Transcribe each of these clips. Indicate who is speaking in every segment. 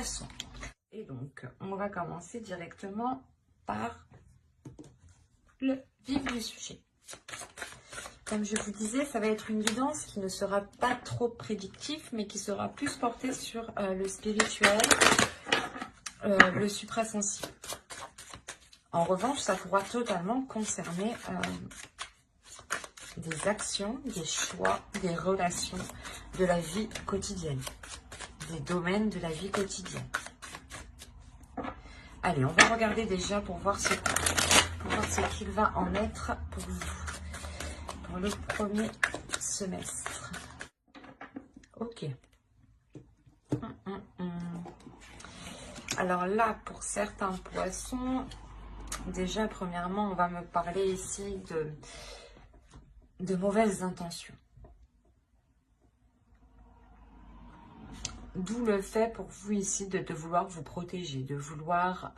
Speaker 1: poissons. Et donc, on va commencer directement par le vif du sujet. Comme je vous disais, ça va être une guidance qui ne sera pas trop prédictive, mais qui sera plus portée sur le spirituel, le suprasensible. En revanche, ça pourra totalement concerner des actions, des choix, des relations de la vie quotidienne, des domaines de la vie quotidienne. Allez, on va regarder déjà pour voir ce qu'il va en être pour vous, pour le premier semestre. Ok. Alors là, pour certains poissons, déjà, premièrement, on va me parler ici de mauvaises intentions. D'où le fait pour vous ici de vouloir vous protéger, de vouloir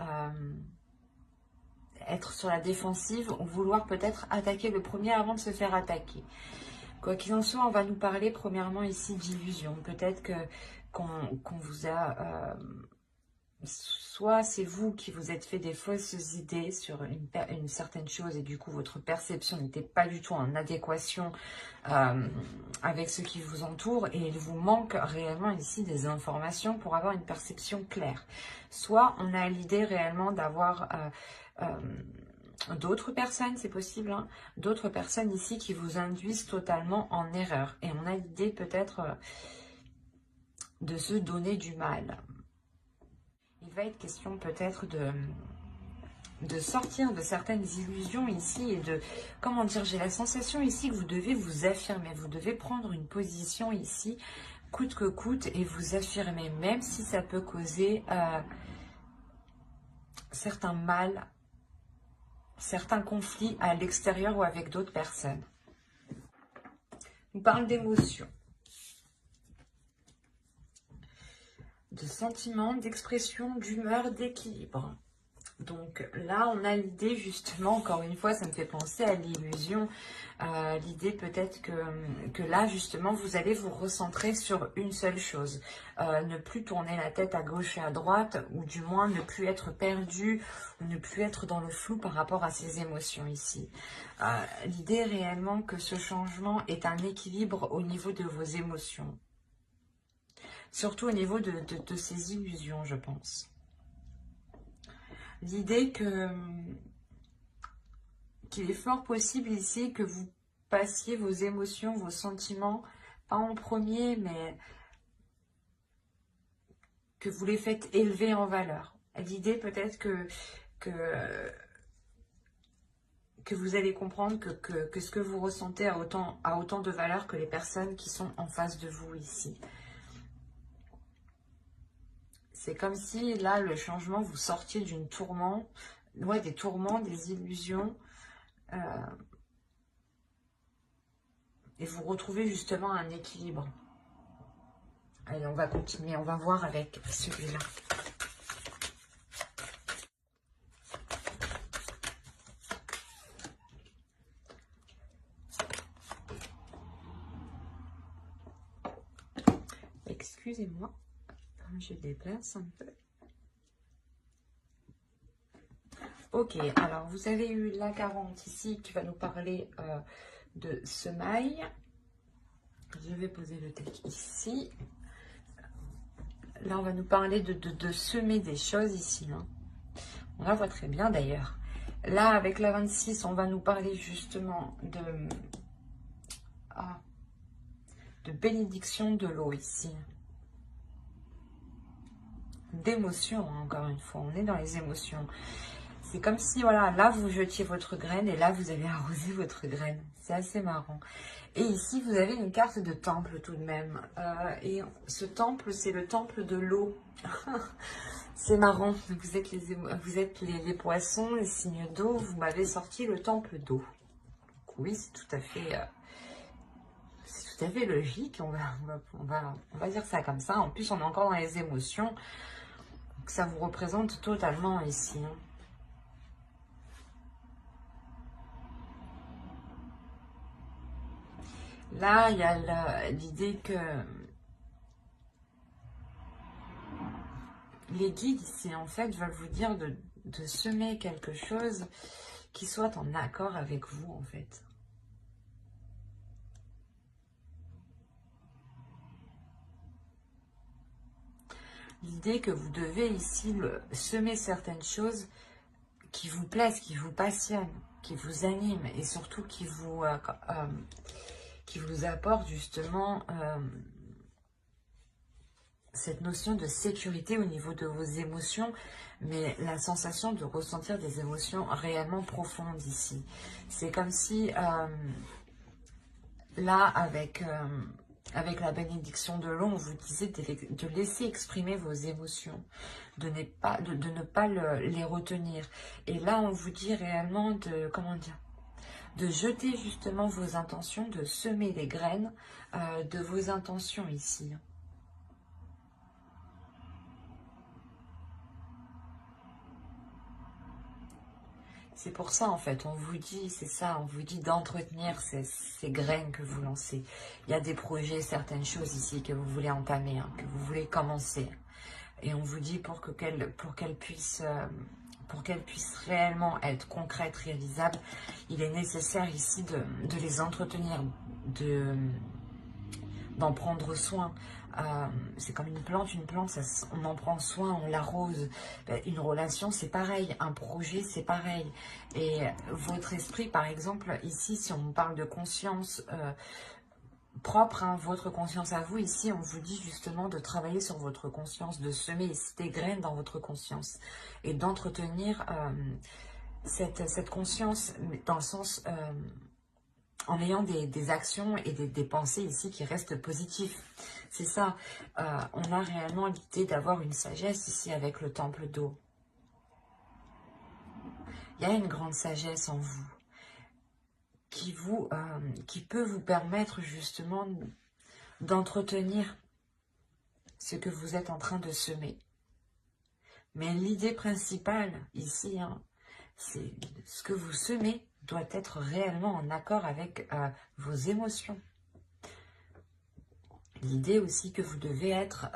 Speaker 1: être sur la défensive ou vouloir peut-être attaquer le premier avant de se faire attaquer. Quoi qu'il en soit, on va nous parler premièrement ici d'illusion. Peut-être qu'on vous a... soit c'est vous qui vous êtes fait des fausses idées sur une certaine chose et du coup votre perception n'était pas du tout en adéquation avec ce qui vous entoure et il vous manque réellement ici des informations pour avoir une perception claire. Soit on a l'idée réellement d'avoir d'autres personnes, c'est possible, hein, d'autres personnes ici qui vous induisent totalement en erreur et on a l'idée peut-être de se donner du mal. Il va être question peut-être de sortir de certaines illusions ici et de, comment dire, j'ai la sensation ici que vous devez vous affirmer, vous devez prendre une position ici, coûte que coûte, et vous affirmer, même si ça peut causer certains mal, certains conflits à l'extérieur ou avec d'autres personnes. On parle d'émotions, de sentiments, d'expression, d'humeur, d'équilibre. Donc là, on a l'idée justement, encore une fois, ça me fait penser à l'illusion. L'idée peut-être que là, justement, vous allez vous recentrer sur une seule chose. Ne plus tourner la tête à gauche et à droite, ou du moins ne plus être perdu, ou ne plus être dans le flou par rapport à ces émotions ici. L'idée réellement que ce changement est un équilibre au niveau de vos émotions. Surtout au niveau de ces illusions, je pense. L'idée qu'il est fort possible ici que vous passiez vos émotions, vos sentiments, pas en premier, mais que vous les faites élever en valeur. L'idée peut-être que vous allez comprendre que ce que vous ressentez a autant de valeur que les personnes qui sont en face de vous ici. C'est comme si, là, le changement, vous sortiez d'une tourment, ouais, des tourments, des illusions, et vous retrouvez justement un équilibre. Allez, on va continuer, on va voir avec celui-là. Excusez-moi, je déplace un peu. Ok, alors vous avez eu la 40 ici qui va nous parler de semailles. Je vais poser le deck ici. Là, on va nous parler de semer des choses ici. Hein. On la voit très bien d'ailleurs. Là, avec la 26, on va nous parler justement de bénédiction de l'eau ici. D'émotions, hein, encore une fois. On est dans les émotions. C'est comme si, voilà, là, vous jetiez votre graine et là, vous avez arrosé votre graine. C'est assez marrant. Et ici, vous avez une carte de temple tout de même. Et ce temple, c'est le temple de l'eau. C'est marrant. Vous êtes les poissons, les signes d'eau. Vous m'avez sorti le temple d'eau. Oui, c'est tout à fait logique. On va dire ça comme ça. En plus, on est encore dans les émotions. Donc, ça vous représente totalement ici. Hein. Là, il y a l'idée Les guides ici, en fait, veulent vous dire de semer quelque chose qui soit en accord avec vous, en fait. L'idée que vous devez ici semer certaines choses qui vous plaisent, qui vous passionnent, qui vous animent et surtout qui vous apportent justement cette notion de sécurité au niveau de vos émotions, mais la sensation de ressentir des émotions réellement profondes ici. C'est comme si là, avec la bénédiction de l'eau, on vous disait de laisser exprimer vos émotions, de ne pas les retenir. Et là, on vous dit réellement de, comment dire, de jeter justement vos intentions, de semer les graines de vos intentions ici. C'est pour ça, en fait, on vous dit, c'est ça, on vous dit d'entretenir ces graines que vous lancez. Il y a des projets, certaines choses ici que vous voulez entamer, hein, que vous voulez commencer. Et on vous dit pour qu'elles puissent réellement être concrètes, réalisables, il est nécessaire ici de les entretenir, d'en prendre soin. C'est comme une plante, on en prend soin, on l'arrose. Une relation, c'est pareil, un projet, c'est pareil. Et votre esprit, par exemple, ici, si on parle de conscience propre, hein, votre conscience à vous, ici, on vous dit justement de travailler sur votre conscience, de semer des graines dans votre conscience et d'entretenir cette conscience dans le sens... en ayant des actions et des pensées ici qui restent positives. C'est ça, on a réellement l'idée d'avoir une sagesse ici avec le temple d'eau. Il y a une grande sagesse en vous qui peut vous permettre justement d'entretenir ce que vous êtes en train de semer. Mais l'idée principale ici, hein, c'est ce que vous semez doit être réellement en accord avec vos émotions. L'idée aussi que vous devez être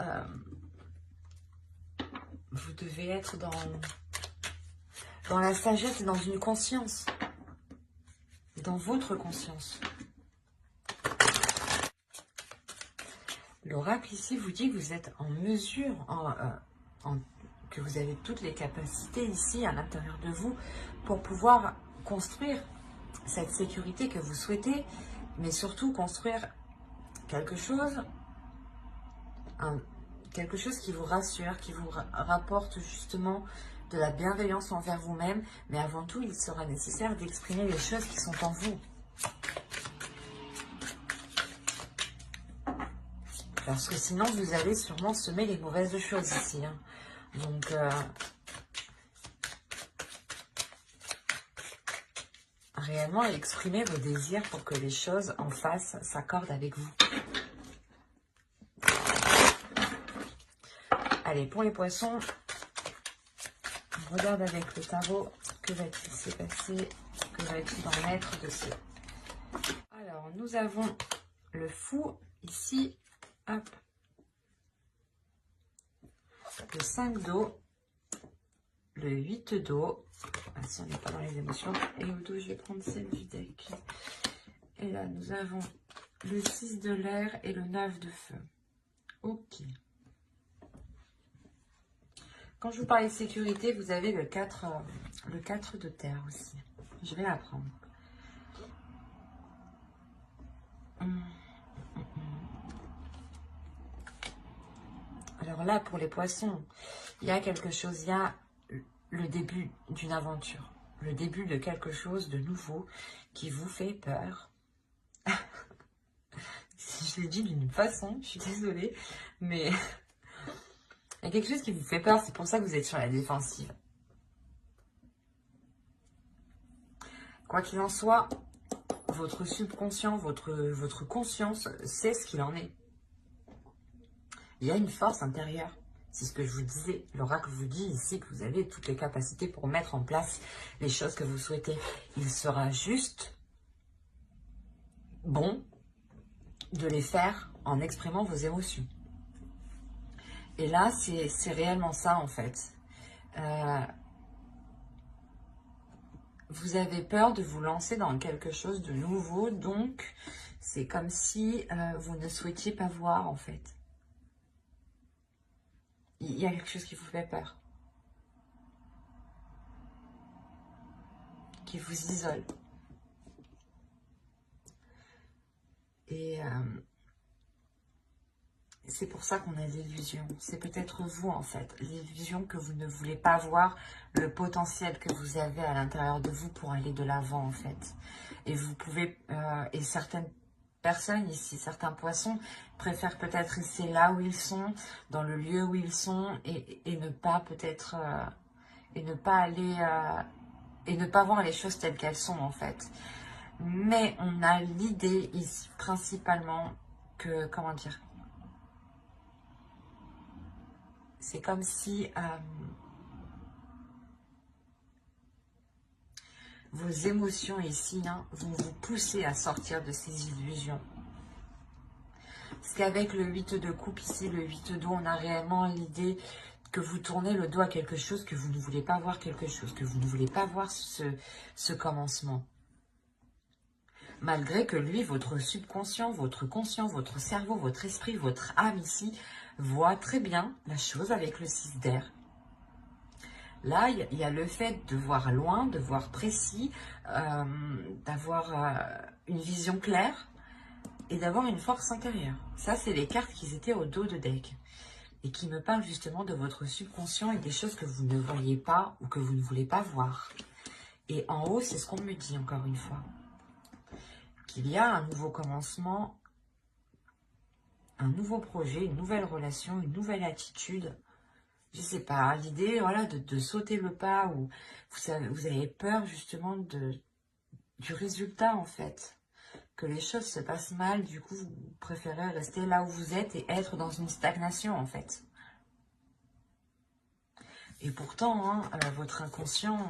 Speaker 1: dans la sagesse et dans une conscience, dans votre conscience. L'oracle ici vous dit que vous êtes en mesure, que vous avez toutes les capacités ici à l'intérieur de vous pour pouvoir construire cette sécurité que vous souhaitez, mais surtout construire quelque chose qui vous rassure, qui vous rapporte justement de la bienveillance envers vous-même, mais avant tout, il sera nécessaire d'exprimer les choses qui sont en vous. Parce que sinon, vous allez sûrement semer les mauvaises choses ici, hein. Donc, réellement, exprimez vos désirs pour que les choses en face s'accordent avec vous. Allez, pour les poissons, on regarde avec le tarot, que va-t-il se passer, que va-t-il en être de ce... Alors, nous avons le fou ici, hop, le 5 d'eau, le 8 d'eau, ah, si on n'est pas dans les émotions, et au dos, je vais prendre celle du deck. Et là, nous avons le 6 de l'air et le 9 de feu. Ok. Quand je vous parlais de sécurité, vous avez le 4 de terre aussi. Je vais la prendre. Alors là, pour les poissons, il y a quelque chose, il y a le début d'une aventure, le début de quelque chose de nouveau qui vous fait peur. Je l'ai dit d'une façon, je suis désolée, mais il y a quelque chose qui vous fait peur, c'est pour ça que vous êtes sur la défensive. Quoi qu'il en soit, votre subconscient, votre conscience sait ce qu'il en est. Il y a une force intérieure. C'est ce que je vous disais. L'oracle vous dit ici que vous avez toutes les capacités pour mettre en place les choses que vous souhaitez. Il sera juste bon de les faire en exprimant vos émotions. Et là, c'est réellement ça, en fait. Vous avez peur de vous lancer dans quelque chose de nouveau, donc c'est comme si vous ne souhaitiez pas voir, en fait. Il y a quelque chose qui vous fait peur, qui vous isole. Et c'est pour ça qu'on a l'illusion. C'est peut-être vous, en fait. L'illusion que vous ne voulez pas voir le potentiel que vous avez à l'intérieur de vous pour aller de l'avant, en fait. Et vous pouvez... et certaines personnes ici, certains poissons, préfèrent peut-être rester là où ils sont, dans le lieu où ils sont, et ne pas peut-être... et ne pas aller... et ne pas voir les choses telles qu'elles sont, en fait. Mais on a l'idée ici, principalement, que... Comment dire ? C'est comme si vos émotions ici vont vous pousser à sortir de ces illusions. Parce qu'avec le 8 de coupe ici, le 8 d'eau, on a réellement l'idée que vous tournez le dos à quelque chose, que vous ne voulez pas voir quelque chose, que vous ne voulez pas voir ce commencement. Malgré que lui, votre subconscient, votre conscient, votre cerveau, votre esprit, votre âme ici, voit très bien la chose avec le 6 d'air. Là, il y a le fait de voir loin, de voir précis, d'avoir une vision claire et d'avoir une force intérieure. Ça, c'est les cartes qui étaient au dos de deck et qui me parlent justement de votre subconscient et des choses que vous ne voyez pas ou que vous ne voulez pas voir. Et en haut, c'est ce qu'on me dit encore une fois. Qu'il y a un nouveau commencement, un nouveau projet, une nouvelle relation, une nouvelle attitude. Je sais pas, l'idée voilà, de sauter le pas ou vous avez peur justement du résultat en fait. Que les choses se passent mal, du coup vous préférez rester là où vous êtes et être dans une stagnation en fait. Et pourtant, votre inconscient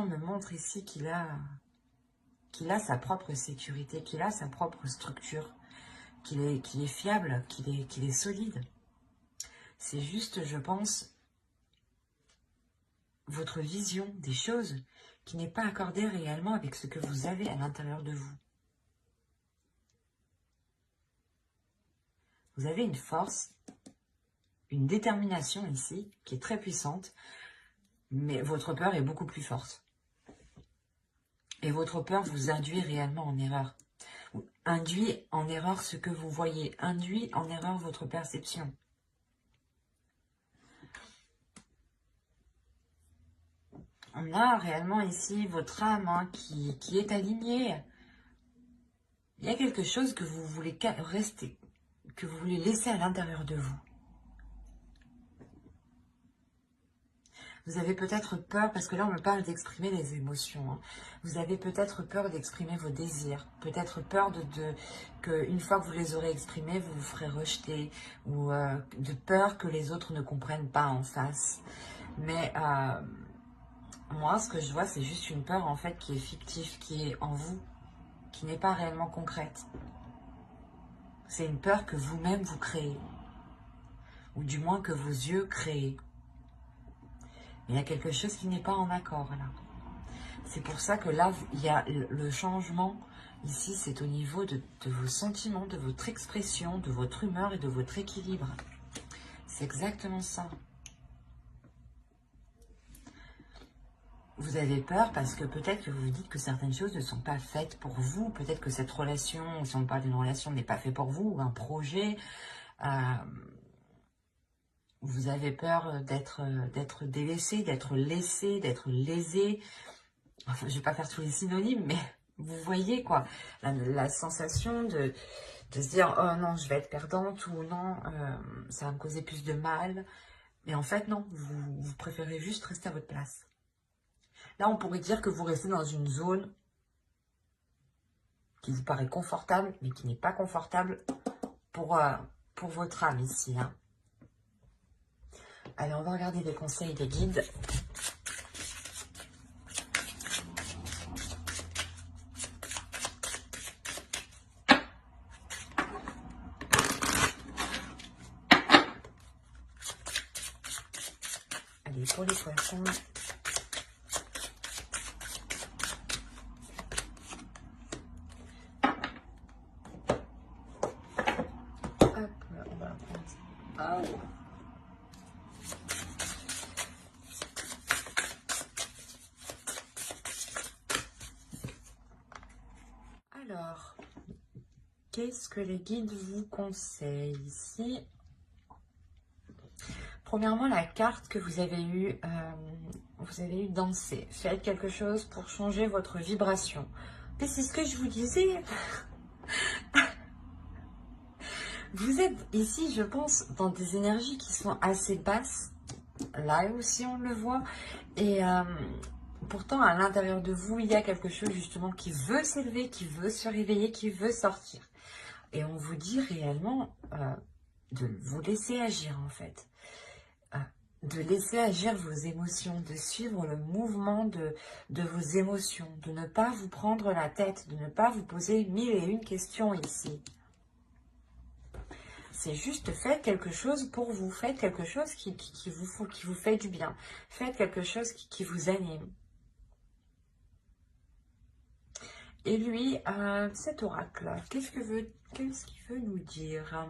Speaker 1: me montre ici qu'il a sa propre sécurité, qu'il a sa propre structure, qu'il est fiable, qu'il est solide. C'est juste, je pense, votre vision des choses qui n'est pas accordée réellement avec ce que vous avez à l'intérieur de vous. Vous avez une force, une détermination ici qui est très puissante, mais votre peur est beaucoup plus forte. Et votre peur vous induit réellement en erreur. Induit en erreur ce que vous voyez, induit en erreur votre perception. On a réellement ici votre âme qui est alignée. Il y a quelque chose que vous voulez rester, que vous voulez laisser à l'intérieur de vous. Vous avez peut-être peur, parce que là on me parle d'exprimer les émotions. Vous avez peut-être peur d'exprimer vos désirs. Peut-être peur qu'une fois que vous les aurez exprimés, vous vous ferez rejeter. Ou de peur que les autres ne comprennent pas en face. Mais moi, ce que je vois, c'est juste une peur en fait qui est fictive, qui est en vous, qui n'est pas réellement concrète. C'est une peur que vous-même vous créez. Ou du moins que vos yeux créent. Mais il y a quelque chose qui n'est pas en accord là. C'est pour ça que là, il y a le changement. Ici, c'est au niveau de vos sentiments, de votre expression, de votre humeur et de votre équilibre. C'est exactement ça. Vous avez peur parce que peut-être que vous vous dites que certaines choses ne sont pas faites pour vous. Peut-être que cette relation, si on parle d'une relation, n'est pas fait pour vous, ou un projet. Vous avez peur d'être délaissé, d'être laissé, d'être lésé. Enfin, je ne vais pas faire tous les synonymes, mais vous voyez quoi. La sensation de se dire, oh non, je vais être perdante, ou non, ça va me causer plus de mal. Mais en fait, non, vous préférez juste rester à votre place. Là, on pourrait dire que vous restez dans une zone qui vous paraît confortable, mais qui n'est pas confortable pour votre âme ici. Allez, on va regarder les conseils des guides. Allez, pour les poissons. Hop, on va prendre ça. Oh. Alors, qu'est-ce que les guides vous conseillent ici? Premièrement, la carte que vous avez eue danser. Faites quelque chose pour changer votre vibration. Mais c'est ce que je vous disais. Vous êtes ici, je pense, dans des énergies qui sont assez basses. Là aussi, on le voit. Et pourtant, à l'intérieur de vous, il y a quelque chose justement qui veut s'élever, qui veut se réveiller, qui veut sortir. Et on vous dit réellement de vous laisser agir, en fait. De laisser agir vos émotions, de suivre le mouvement de vos émotions, de ne pas vous prendre la tête, de ne pas vous poser 1001 questions ici. C'est juste faites quelque chose pour vous, faites quelque chose qui vous fait du bien, faites quelque chose qui vous anime. Et lui, cet oracle, qu'est-ce qu'il veut nous dire?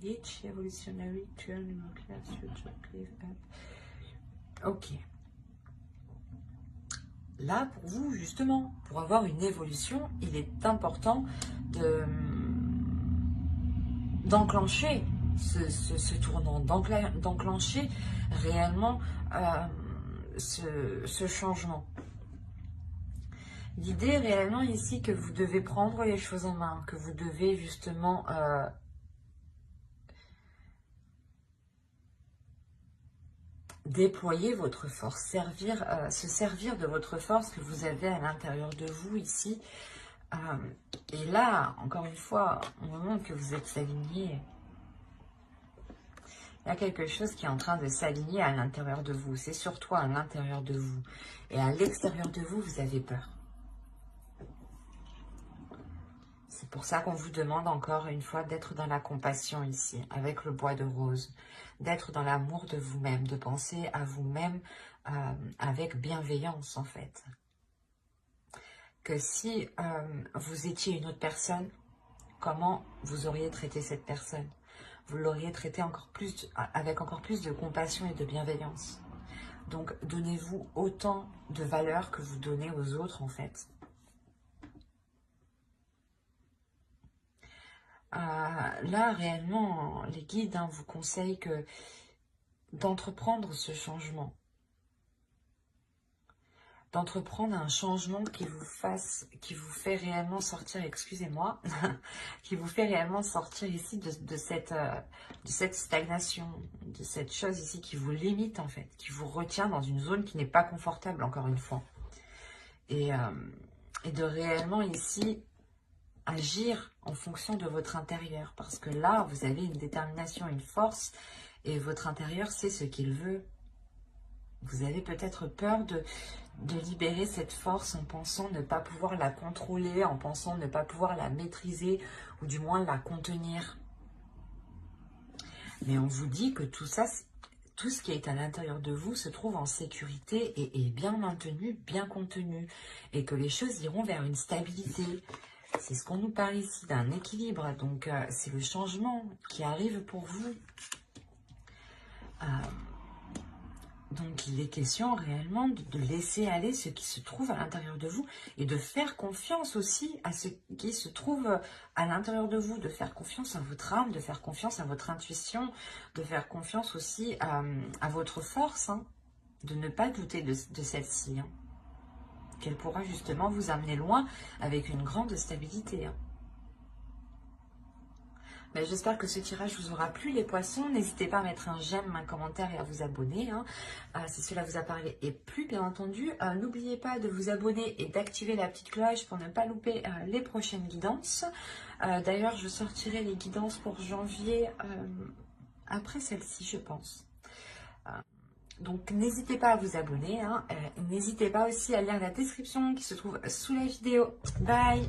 Speaker 1: Each evolutionary turn nuclear future cleave up. Ok. Là, pour vous, justement, pour avoir une évolution, il est important d'enclencher ce tournant, d'enclencher réellement ce changement. L'idée réellement ici que vous devez prendre les choses en main, que vous devez justement déployer votre force, se servir de votre force que vous avez à l'intérieur de vous ici. Et là, encore une fois, au moment que vous êtes aligné, il y a quelque chose qui est en train de s'aligner à l'intérieur de vous. C'est sur toi à l'intérieur de vous. Et à l'extérieur de vous, vous avez peur. C'est pour ça qu'on vous demande encore une fois d'être dans la compassion ici, avec le bois de rose. D'être dans l'amour de vous-même, de penser à vous-même avec bienveillance en fait. Que si vous étiez une autre personne, comment vous auriez traité cette personne? Vous l'auriez traité avec encore plus de compassion et de bienveillance. Donc, donnez-vous autant de valeur que vous donnez aux autres, en fait. Là, réellement, les guides vous conseillent d'entreprendre ce changement. D'entreprendre un changement qui vous fait réellement sortir, excusez-moi, qui vous fait réellement sortir ici de cette stagnation, de cette chose ici qui vous limite en fait, qui vous retient dans une zone qui n'est pas confortable encore une fois. Et de réellement ici agir en fonction de votre intérieur, parce que là, vous avez une détermination, une force, et votre intérieur sait ce qu'il veut. Vous avez peut-être peur de libérer cette force en pensant ne pas pouvoir la contrôler, en pensant ne pas pouvoir la maîtriser, ou du moins la contenir. Mais on vous dit que tout ça, tout ce qui est à l'intérieur de vous se trouve en sécurité et est bien maintenu, bien contenu, et que les choses iront vers une stabilité. C'est ce qu'on nous parle ici, d'un équilibre. Donc, c'est le changement qui arrive pour vous. Donc, il est question réellement de laisser aller ce qui se trouve à l'intérieur de vous et de faire confiance aussi à ce qui se trouve à l'intérieur de vous, de faire confiance à votre âme, de faire confiance à votre intuition, de faire confiance aussi à votre force, hein, de ne pas douter de celle-ci, hein, qu'elle pourra justement vous amener loin avec une grande stabilité. Hein. Ben, j'espère que ce tirage vous aura plu les poissons. N'hésitez pas à mettre un j'aime, un commentaire et à vous abonner. Hein, si cela vous a parlé et plu, bien entendu. N'oubliez pas de vous abonner et d'activer la petite cloche pour ne pas louper les prochaines guidances. D'ailleurs, je sortirai les guidances pour janvier après celle-ci, je pense. Donc, n'hésitez pas à vous abonner. Hein, n'hésitez pas aussi à lire la description qui se trouve sous la vidéo. Bye!